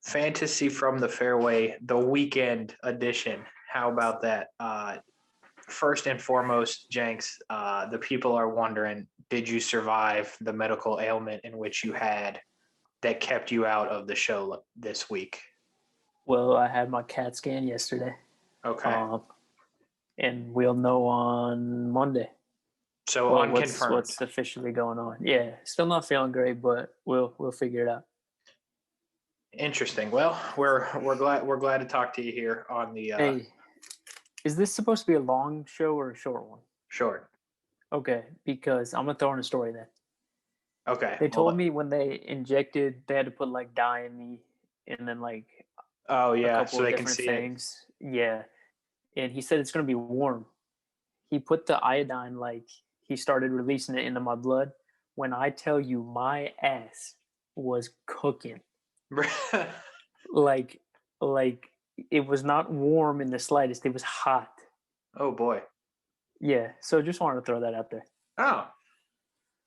Fantasy from the Fairway, the weekend edition. How about that? First and foremost, Jenks, the people are wondering, did you survive the medical ailment in which you had that kept you out of the show this week? Well, I had my CAT scan yesterday. Okay. And we'll know on Monday. So unconfirmed. What's officially going on. Yeah, still not feeling great, but we'll figure it out. Interesting. Well, we're glad to talk to you here on the Hey, is this supposed to be a long show or a short one? Short. Okay, because I'm gonna throw in a story then. Okay. They told me when they injected, they had to put like dye in me, and then like oh a yeah, couple so of they can different see things. Yeah, and he said it's gonna be warm. He put the iodine, like he started releasing it into my blood. When I tell you, my ass was cooking. it. like it was not warm in the slightest. It was hot. Oh boy. Yeah, so just wanted to throw that out there. Oh,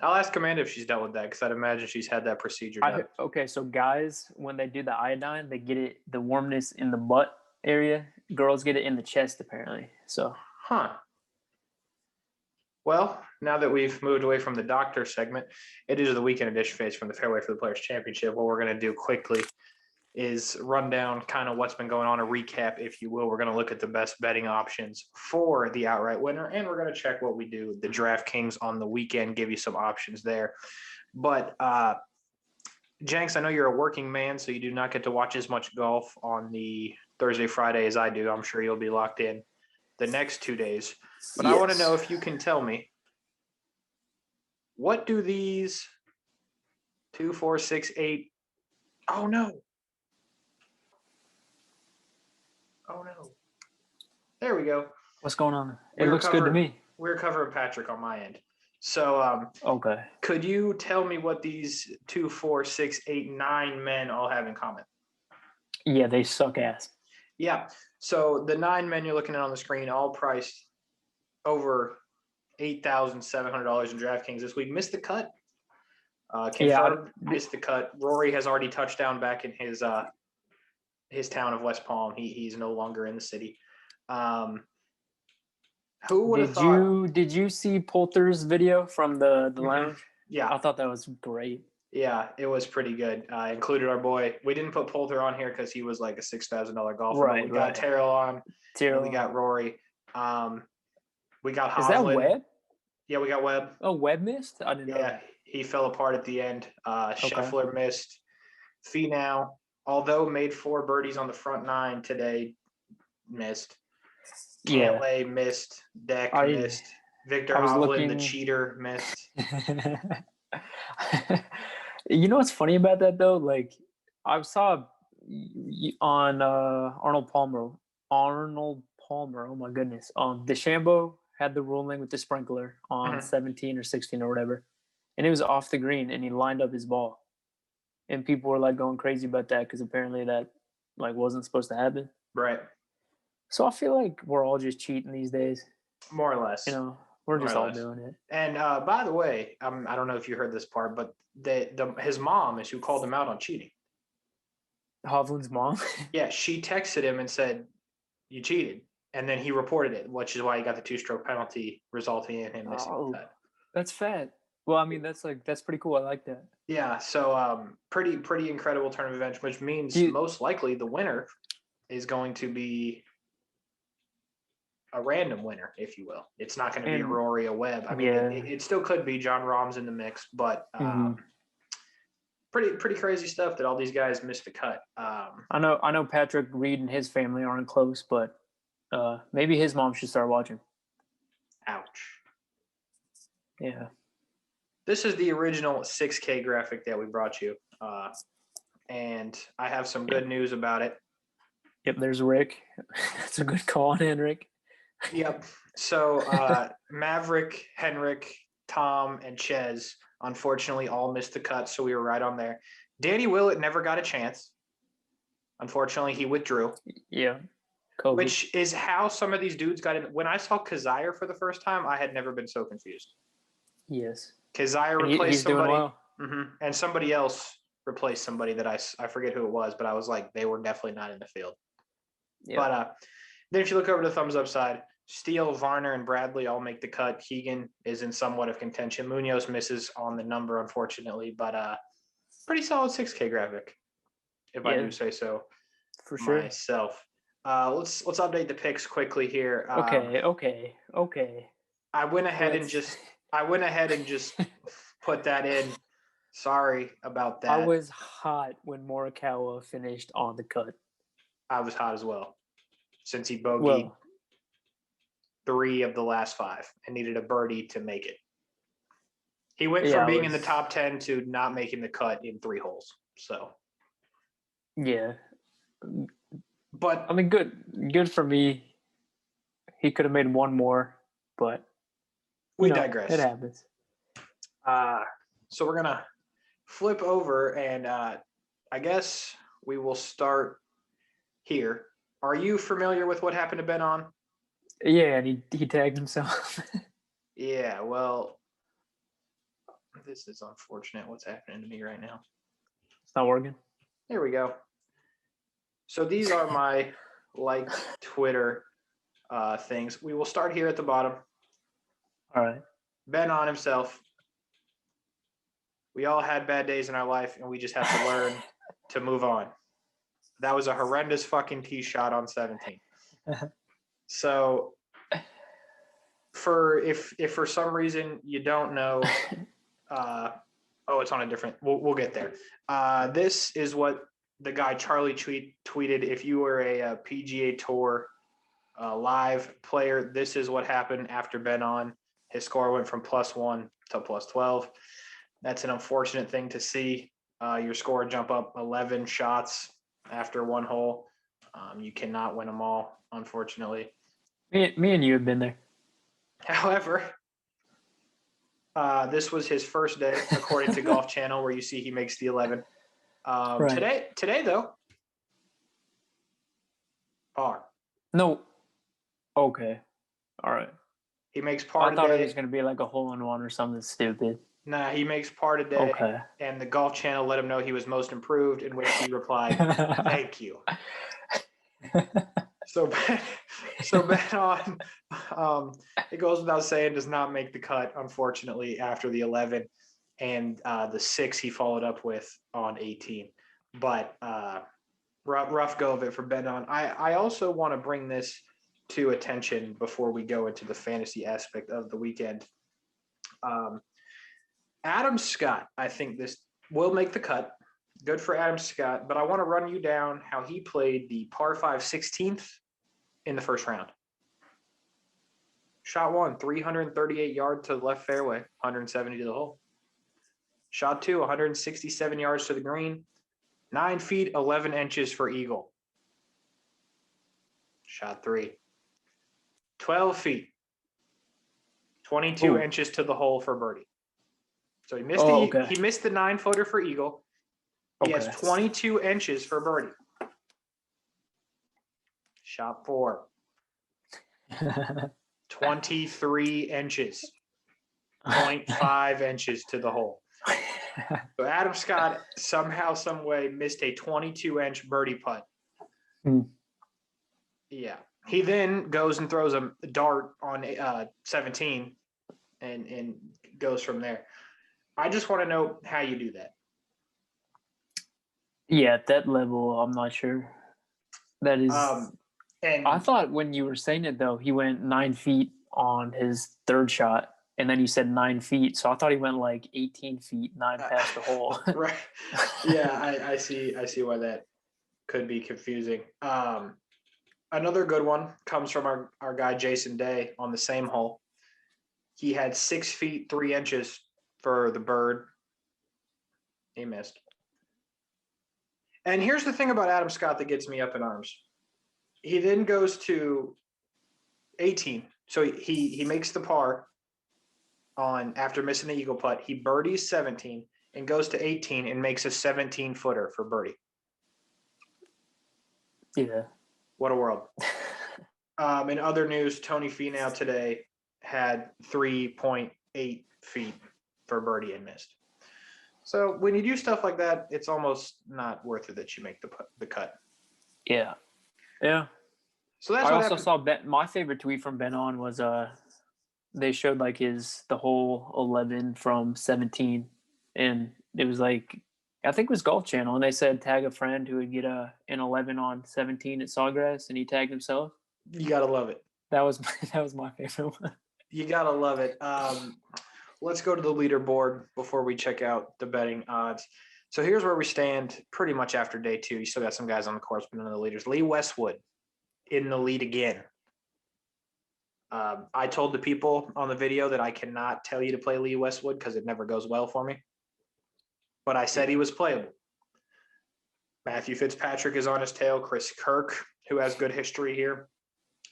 I'll ask Amanda if she's dealt with that because I'd imagine she's had that procedure done. Okay, so guys, when they do the iodine, they get the warmness in the butt area. Girls get it in the chest, apparently. So, Well, now that we've moved away from the doctor segment, it is the weekend edition phase from the Fairway for the Players Championship. What we're going to do quickly is run down kind of what's been going on, a recap, if you will. We're going to look at the best betting options for the outright winner, and we're going to check what we do, the DraftKings on the weekend, give you some options there. But, Jenks, I know you're a working man, so you do not get to watch as much golf on the Thursday, Friday as I do. I'm sure you'll be locked in the next 2 days. But yes. I want to know if you can tell me, what do these 2, 4, 6, 8 – oh, no. Oh, no. There we go. What's going on? It looks good to me. We're covering Patrick on my end. So, okay. Could you tell me what these 2, 4, 6, 8, 9 men all have in common? Yeah, they suck ass. Yeah. So the 9 men you're looking at on the screen, all priced over $8,700 in DraftKings this week. Missed the cut. Missed the cut. Rory has already touched down back in his town of West Palm. He's no longer in the city. Who would have thought? Did you see Poulter's video from the lounge? Yeah. I thought that was great. Yeah, it was pretty good. Included our boy. We didn't put Poulter on here because he was like a $6,000 golfer. Right, we got Terrell on. We got Rory. We got Hovland. Is that Webb? Yeah, we got Webb. Oh, Webb missed? I didn't know. Yeah, he fell apart at the end. Scheffler missed. Finau, although made 4 birdies on the front 9 today, missed. Cantlay missed. Deck missed. Victor Hovland, the cheater, missed. You know what's funny about that though? Like, I saw on Arnold Palmer. Oh my goodness. DeChambeau had the ruling with the sprinkler on 17 or 16 or whatever, and it was off the green, and he lined up his ball, and people were like going crazy about that because apparently that like wasn't supposed to happen. Right. So I feel like we're all just cheating these days. More or less. You know, we're just all doing it. And by the way, I don't know if you heard this part, but his mom is who called him out on cheating. Hovland's mom? Yeah, she texted him and said, "You cheated." And then he reported it, which is why he got the 2-stroke penalty, resulting in him missing the cut. That's fat. Well, I mean, that's pretty cool. I like that. Yeah, so pretty incredible turn of events, which means most likely the winner is going to be a random winner, if you will. It's not going to be Rory or Webb. I mean, it still could be. John Rahm's in the mix, but pretty crazy stuff that all these guys missed the cut. I know Patrick Reed and his family aren't close, but maybe his mom should start watching. Ouch. Yeah. This is the original 6K graphic that we brought you, and I have some good news about it. Yep, there's Rick. That's a good call on Henrik. Yep. So Maverick, Henrik, Tom, and Ches, unfortunately, all missed the cut, so we were right on there. Danny Willett never got a chance. Unfortunately, he withdrew. Yeah. COVID. Which is how some of these dudes got in. When I saw Kazire for the first time, I had never been so confused. Yes. Kazire And replaced he's doing somebody. well. And somebody else replaced somebody that I forget who it was, but I was like, they were definitely not in the field. Yeah. But then if you look over to the thumbs up side, Steele, Varner, and Bradley all make the cut. Keegan is in somewhat of contention. Munoz misses on the number, unfortunately, but pretty solid 6K graphic, if I do say so for sure. myself. Let's update the picks quickly here. Okay. I went ahead and just put that in. Sorry about that. I was hot when Morikawa finished on the cut. I was hot as well, since he bogeyed 3 of the last 5 and needed a birdie to make it. He went from being in the top 10 to not making the cut in 3 holes. So, yeah. But I mean, good for me. He could have made one more, but we digress. It happens. So we're gonna flip over, and I guess we will start here. Are you familiar with what happened to Ben On? Yeah, and he tagged himself. Yeah, well, this is unfortunate what's happening to me right now. It's not working. There we go. So these are my Twitter things. We will start here at the bottom. All right. Ben On himself. We all had bad days in our life, and we just have to learn to move on. That was a horrendous fucking tee shot on 17. So if for some reason you don't know, it's on a different. We'll get there. This is what the guy Charlie tweeted. If you were a PGA Tour live player, this is what happened after Ben On. His score went from +1 to +12. That's an unfortunate thing to see. Your score jump up 11 shots after one hole. You cannot win them all, unfortunately. Me and you have been there. However, this was his first day, according to Golf Channel, where you see he makes the 11. Right. Today though, par. No. Okay. All right. He makes par today. I thought it was going to be like a hole-in-one or something stupid. Nah, he makes par today. Okay. And the Golf Channel let him know he was most improved, in which he replied, "Thank you." So Ben On, it goes without saying, does not make the cut, unfortunately, after the 11. And the 6 he followed up with on 18. But rough go of it for Ben On. I also want to bring this to attention before we go into the fantasy aspect of the weekend. Adam Scott, I think this will make the cut. Good for Adam Scott. But I want to run you down how he played the par 5 16th in the first round. Shot 1, 338 yards to the left fairway, 170 to the hole. Shot 2, 167 yards to the green, 9 feet, 11 inches for eagle. Shot 3, 12 feet, 22 inches to the hole for birdie. So he missed he missed the 9-footer for eagle. He has 22 inches for birdie. Shot 4, 23 inches, 0.5 inches to the hole. So Adam Scott somehow, some way missed a 22-inch birdie putt. Yeah. He then goes and throws a dart on 17 and goes from there. I just want to know how you do that. Yeah, at that level, I'm not sure. That is. And I thought when you were saying it though, he went 9 feet on his third shot, and then you said 9 feet, so I thought he went like 18 feet, 9 past the hole. Right. Yeah, I see why that could be confusing. Another good one comes from our guy Jason Day on the same hole. He had 6 feet 3 inches for the bird. He missed. And here's the thing about Adam Scott that gets me up in arms. He then goes to 18. So he makes the par on after missing the eagle putt. He birdies 17 and goes to 18 and makes a 17-footer for birdie. Yeah. What a world. In other news, Tony Finau today had 3.8 feet for birdie and missed. So when you do stuff like that, it's almost not worth it that you make the cut. Yeah. Yeah. So that's I what also happened. saw my favorite tweet from Ben on was they showed like the whole 11 from 17, and it was like I think it was Golf Channel, and they said tag a friend who would get an 11 on 17 at Sawgrass, and he tagged himself. You gotta love it. That was my favorite one. You gotta love it. Let's go to the leaderboard before we check out the betting odds. So here's where we stand pretty much after day 2. You still got some guys on the course, but none of the leaders. Lee Westwood in the lead again. I told the people on the video that I cannot tell you to play Lee Westwood because it never goes well for me. But I said he was playable. Matthew Fitzpatrick is on his tail. Chris Kirk, who has good history here.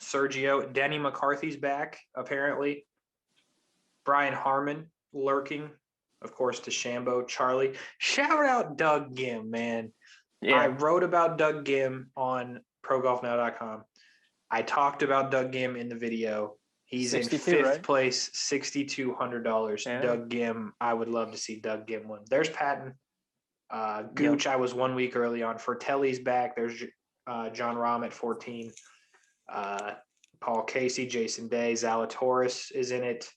Sergio. Denny McCarthy's back, apparently. Brian Harmon lurking. Of course, DeChambeau, Charlie. Shout out Doug Gim, man. Yeah. I wrote about Doug Gim on ProGolfNow.com. I talked about Doug Gim in the video. He's in 5th right? place, $6,200. Yeah. Doug Gim. I would love to see Doug Gim win. There's Patton. Gooch, I was 1 week early on. Fertelli's back. There's John Rahm at 14. Paul Casey, Jason Day, Zalatoris is in it.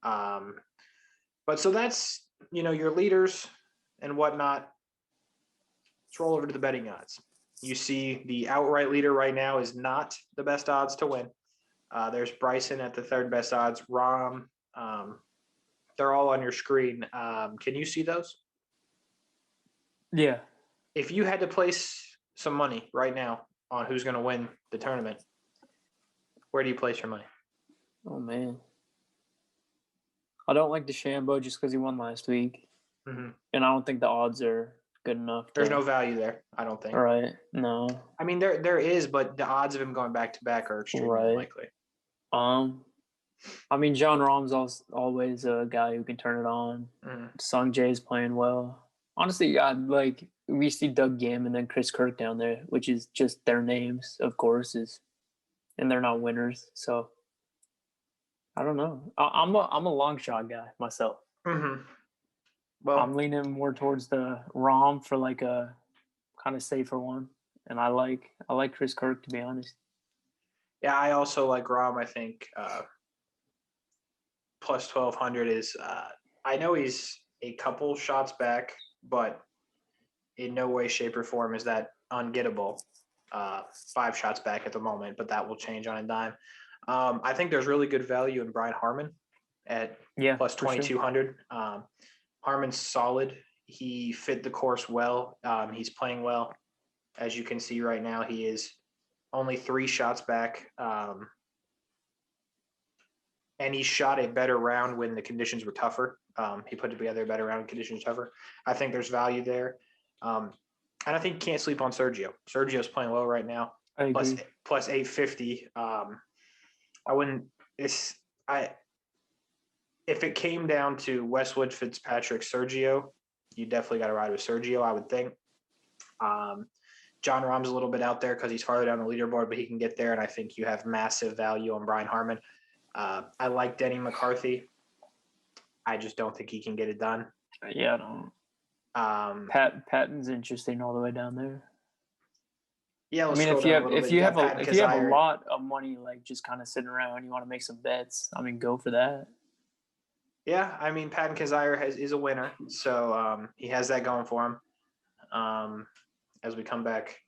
But so that's, your leaders and whatnot. Let's roll over to the betting odds. You see the outright leader right now is not the best odds to win. There's Bryson at the 3rd best odds. Rahm, they're all on your screen. Can you see those? Yeah. If you had to place some money right now on who's going to win the tournament, where do you place your money? Oh man. I don't like DeChambeau just because he won last week, Mm-hmm. and I don't think the odds are good enough. There's no value there, I don't think. Right. No. I mean, there is, but the odds of him going back to back are extremely unlikely. I mean, John Rahm's always a guy who can turn it on. Sung Jae's playing well. Honestly, we see Doug Gim and then Chris Kirk down there, which is just their names, of course, and they're not winners. So I don't know. I'm a long shot guy myself. Mm-hmm. Well, I'm leaning more towards the Rahm for like a kind of safer one, and I like Chris Kirk, to be honest. Yeah, I also like Rahm. I think plus 1,200 is. I know he's a couple shots back, but in no way, shape, or form is that ungettable. 5 shots back at the moment, but that will change on a dime. I think there's really good value in Brian Harmon at plus 2,200. Sure. Harmon's solid. He fit the course well. He's playing well. As you can see right now, he is only 3 shots back. And he shot a better round when the conditions were tougher. He put together a better round when conditions were tougher. I think there's value there. And I think you can't sleep on Sergio. Sergio's playing well right now. Plus 850. If it came down to Westwood, Fitzpatrick, Sergio, you definitely got to ride with Sergio, I would think. John Rahm's a little bit out there because he's farther down the leaderboard, but he can get there, and I think you have massive value on Brian Harmon. I like Denny McCarthy. I just don't think he can get it done. Yeah, I don't. Patton's interesting all the way down there. Yeah, I mean, if you have a lot of money, like just kind of sitting around, you want to make some bets. I mean, go for that. Yeah, I mean, Patton Kizzire is a winner, so he has that going for him. As we come back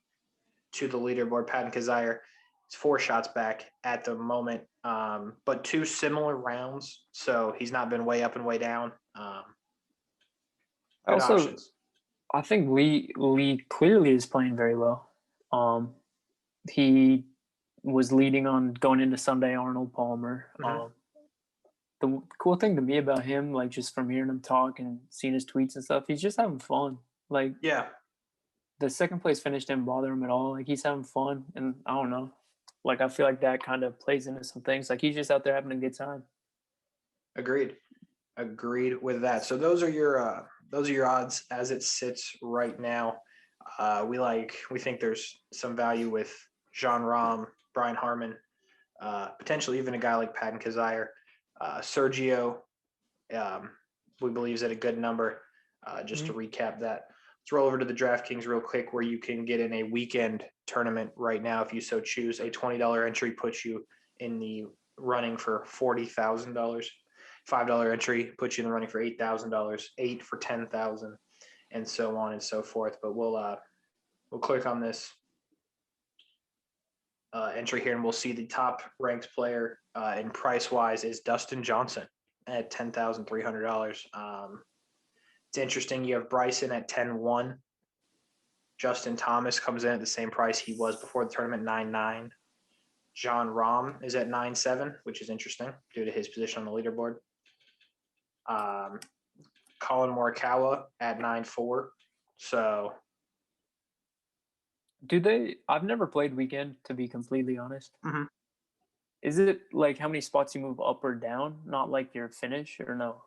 to the leaderboard, Patton Kizzire is 4 shots back at the moment, but 2 similar rounds, so he's not been way up and way down. I think Lee clearly is playing very well. He was leading on going into Sunday, Arnold Palmer. Mm-hmm. The cool thing to me about him, like just from hearing him talk and seeing his tweets and stuff, he's just having fun. Like, yeah, the second place finish didn't bother him at all. Like, he's having fun, and I don't know. Like, I feel like that kind of plays into some things. Like, he's just out there having a good time. Agreed. Agreed with that. So those are your odds as it sits right now. We think there's some value with Jean Rahm, Brian Harmon, potentially even a guy like Patton Kizzire. Sergio, we believe is at a good number. Just to recap that, let's roll over to the DraftKings real quick, where you can get in a weekend tournament right now if you so choose. A $20 entry puts you in the running for $40,000. $5 entry puts you in the running for $8,000, 8 for 10,000, and so on and so forth. But we'll click on this entry here, and we'll see the top ranked player in price wise is Dustin Johnson at $10,300. It's interesting. You have Bryson at 10-1. Justin Thomas comes in at the same price he was before the tournament, 9-9. John Rahm is at 9-7, which is interesting due to his position on the leaderboard. Colin Morikawa at 9-4. So, I've never played weekend, to be completely honest. Mhm. Is it like how many spots you move up or down, not like your finish, or no?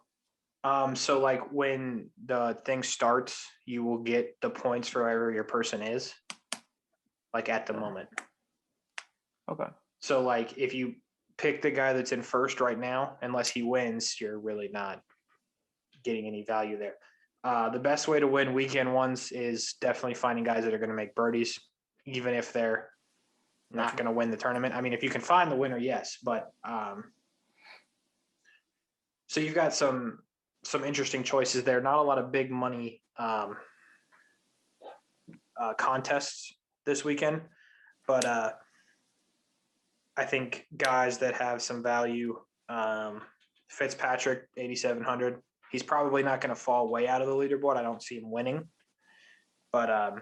So like when the thing starts, you will get the points for wherever your person is, like at the moment. Okay. So like if you pick the guy that's in first right now, unless he wins, you're really not getting any value there. The best way to win weekend ones is definitely finding guys that are going to make birdies, even if they're not going to win the tournament. I mean, if you can find the winner, yes, but so you've got some interesting choices there. Not a lot of big money contests this weekend, but I think guys that have some value. Fitzpatrick, 8,700. He's probably not going to fall way out of the leaderboard. I don't see him winning, but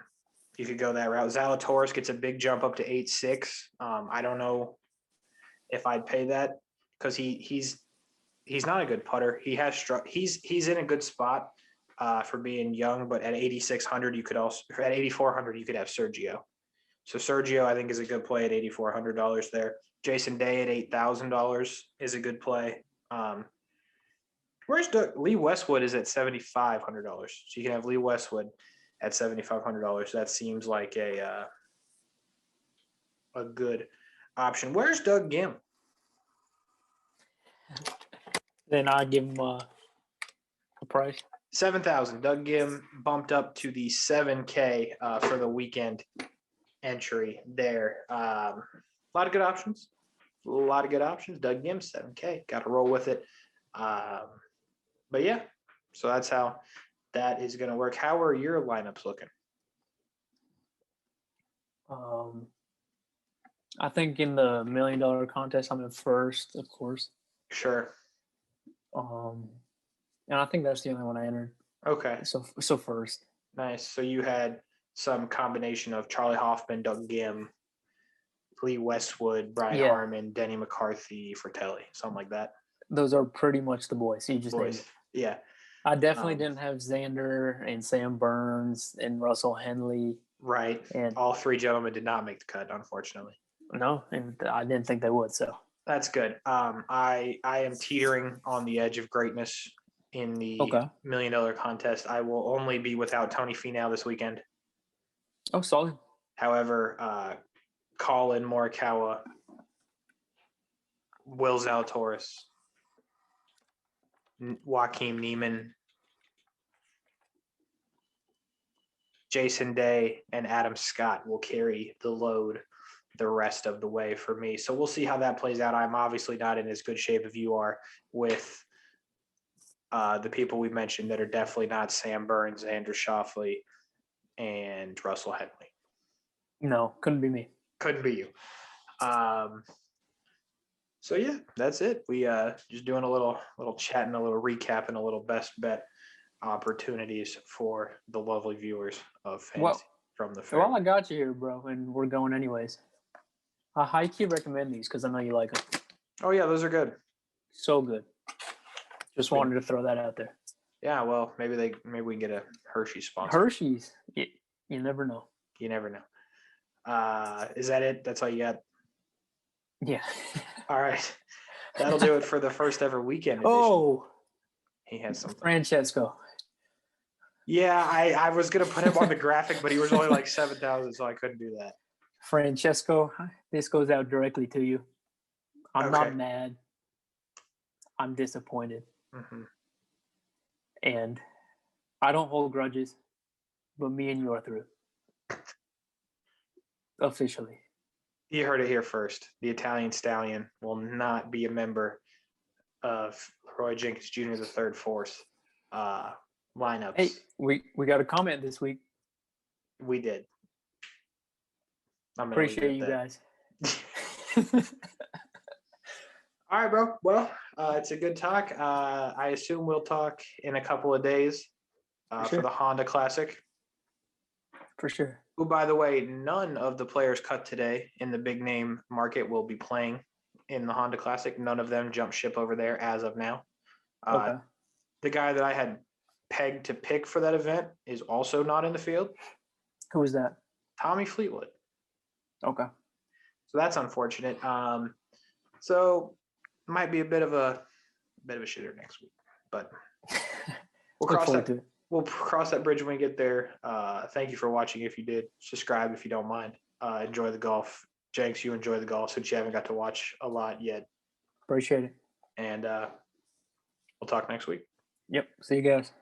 you could go that route. Zalatoris gets a big jump up to 8.6. I don't know if I'd pay that because he's not a good putter. He has he's in a good spot for being young, but at 8,600 you could also at 8,400 you could have Sergio. So Sergio I think is a good play at $8,400 there. Jason Day at $8,000 is a good play. Where's Lee Westwood is at $7,500. So you can have Lee Westwood at $7,500. That seems like a good option. Where's Doug Gim? Then I give him a price. 7,000. Doug Gim bumped up to the 7K for the weekend entry there. A lot of good options. Doug Gim, 7K. Got to roll with it. But yeah, so that's how that is going to work. How are your lineups looking? I think in the $1 million contest, I'm in first, of course. Sure. And I think that's the only one I entered. Okay. So first. Nice. So you had some combination of Charlie Hoffman, Doug Gim, Lee Westwood, Brian Harmon, Denny McCarthy, Fratelli, something like that. Those are pretty much the boys. You just named it. Yeah. I definitely didn't have Xander and Sam Burns and Russell Henley. Right. And all three gentlemen did not make the cut, unfortunately. No, and I didn't think they would. So that's good. I am teetering on the edge of greatness in the $1 million contest. I will only be without Tony Finau this weekend. Oh, solid. However, Colin Morikawa, Will Zalatoris, Joaquin Neiman, Jason Day, and Adam Scott will carry the load the rest of the way for me. So we'll see how that plays out. I'm obviously not in as good shape as you are with the people we mentioned that are definitely not Sam Burns, Andrew Schauffele, and Russell Henley. No, couldn't be me. Couldn't be you. So yeah, that's it. We just doing a little chatting, a little recap, and a little best bet opportunities for the lovely viewers of fantasy from the fair. Well, I got you here, bro, and we're going anyways. I high-key recommend these because I know you like them. Oh yeah, those are good. So good. Just wanted to throw that out there. Yeah, well, maybe we can get a Hershey's sponsor. Hershey's. You never know. You never know. Is that it? That's all you got? Yeah. All right. That'll do it for the first ever weekend edition. Oh, He has something. Francesco. Yeah, I was gonna put him on the graphic, but he was only like 7,000, so I couldn't do that. Francesco, this goes out directly to you. I'm Okay. not mad. I'm disappointed. Mm-hmm. And I don't hold grudges, but me and you are through. Officially. You heard it here first. The Italian Stallion will not be a member of Roy Jenkins Jr. the third force lineups. Hey, we got a comment this week. We did. I'm gonna leave it Appreciate at you that. guys. All right, bro. Well, it's a good talk. I assume we'll talk in a couple of days for the Honda Classic. For sure. Who, by the way, none of the players cut today in the big name market will be playing in the Honda Classic. None of them jumped ship over there as of now. Okay. The guy that I had pegged to pick for that event is also not in the field. Who was that? Tommy Fleetwood. Okay. So that's unfortunate. So might be a bit of a shitter next week, but we'll Look cross forward that. to it. We'll cross that bridge when we get there. Thank you for watching. If you did, subscribe if you don't mind. Enjoy the golf. Jenks, you enjoy the golf since you haven't got to watch a lot yet. Appreciate it. And we'll talk next week. Yep. See you guys.